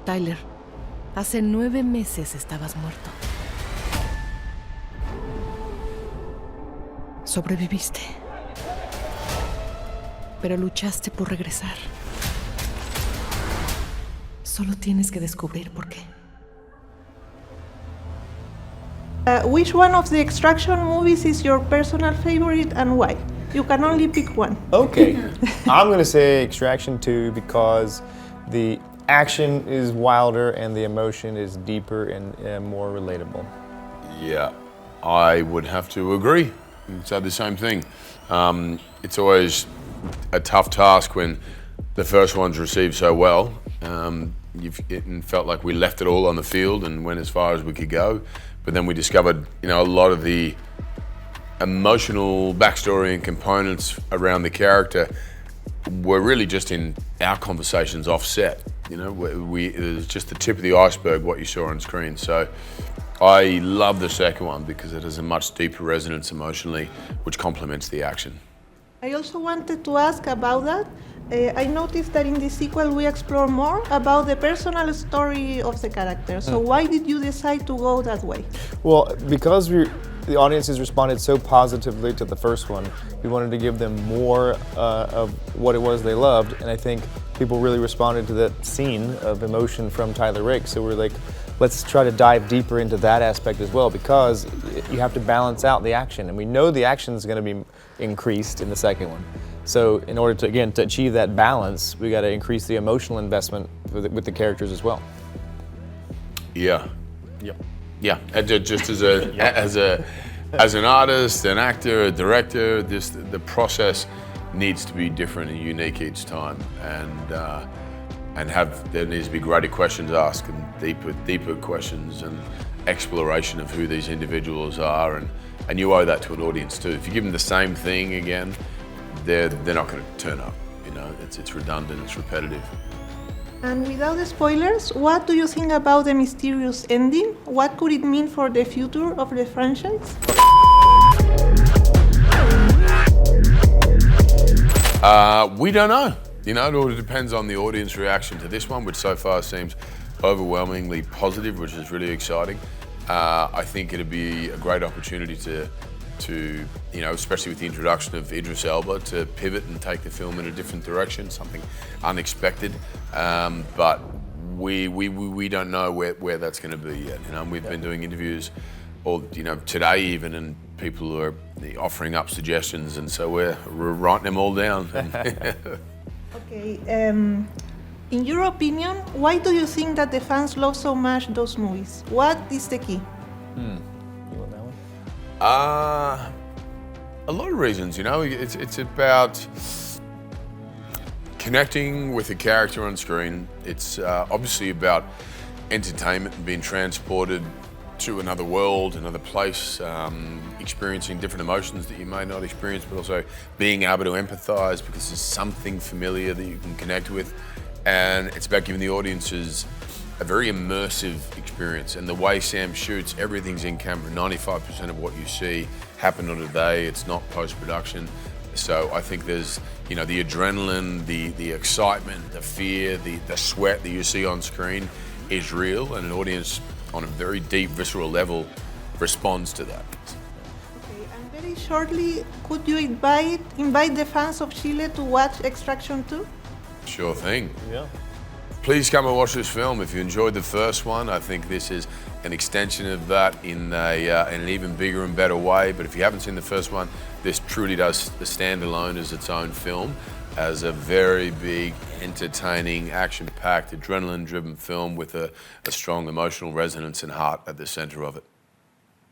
Tyler, hace 9 meses estabas muerto. Sobreviviste. Pero luchaste por regresar. Solo tienes que descubrir por qué. Which one of the Extraction movies is your personal favorite and why? You can only pick one. Okay. I'm going to say Extraction 2 because the action is wilder and the emotion is deeper and more relatable. Yeah, I would have to agree and say the same thing. It's always a tough task when the first one's received so well. It felt like we left it all on the field and went as far as we could go. But then we discovered, a lot of the emotional backstory and components around the character were really just in our conversations offset. It was just the tip of the iceberg what you saw on screen. So I love the second one because it has a much deeper resonance emotionally, which complements the action. I also wanted to ask about that. I noticed that in the sequel we explore more about the personal story of the character. So why did you decide to go that way? Well, because the audiences responded so positively to the first one, we wanted to give them more of what it was they loved, and I think people really responded to that scene of emotion from Tyler Rake. So we're like, let's try to dive deeper into that aspect as well, because you have to balance out the action, and we know the action is going to be increased in the second one. So in order to achieve that balance, we got to increase the emotional investment with the characters as well. Yeah. Yep. Yeah, just as an artist, an actor, a director, the process needs to be different and unique each time, and there needs to be greater questions asked and deeper questions and exploration of who these individuals are, and you owe that to an audience too. If you give them the same thing again, they're not going to turn up. It's redundant, it's repetitive. And without the spoilers, what do you think about the mysterious ending? What could it mean for the future of the franchise? We don't know. It all depends on the audience reaction to this one, which so far seems overwhelmingly positive, which is really exciting. I think it'd be a great opportunity to especially with the introduction of Idris Elba, to pivot and take the film in a different direction, something unexpected. But we don't know where that's going to be yet. We've been doing interviews today even, and people are offering up suggestions, and so we're writing them all down. Okay. In your opinion, why do you think that the fans love so much those movies? What is the key? You want that one? A lot of reasons, it's about connecting with a character on screen. It's obviously about entertainment and being transported to another world, another place, experiencing different emotions that you may not experience, but also being able to empathize because there's something familiar that you can connect with. And it's about giving the audiences a very immersive experience. And the way Sam shoots, everything's in camera. 95% of what you see happened on a day. It's not post-production. So I think there's, the adrenaline, the excitement, the fear, the sweat that you see on screen is real, and an audience on a very deep, visceral level responds to that. Okay, and very shortly, could you invite the fans of Chile to watch Extraction 2? Sure thing. Yeah. Please come and watch this film. If you enjoyed the first one, I think this is an extension of that in an even bigger and better way. But if you haven't seen the first one, this truly does stand alone as its own film, as a very big, entertaining, action-packed, adrenaline-driven film with a strong emotional resonance and heart at the center of it.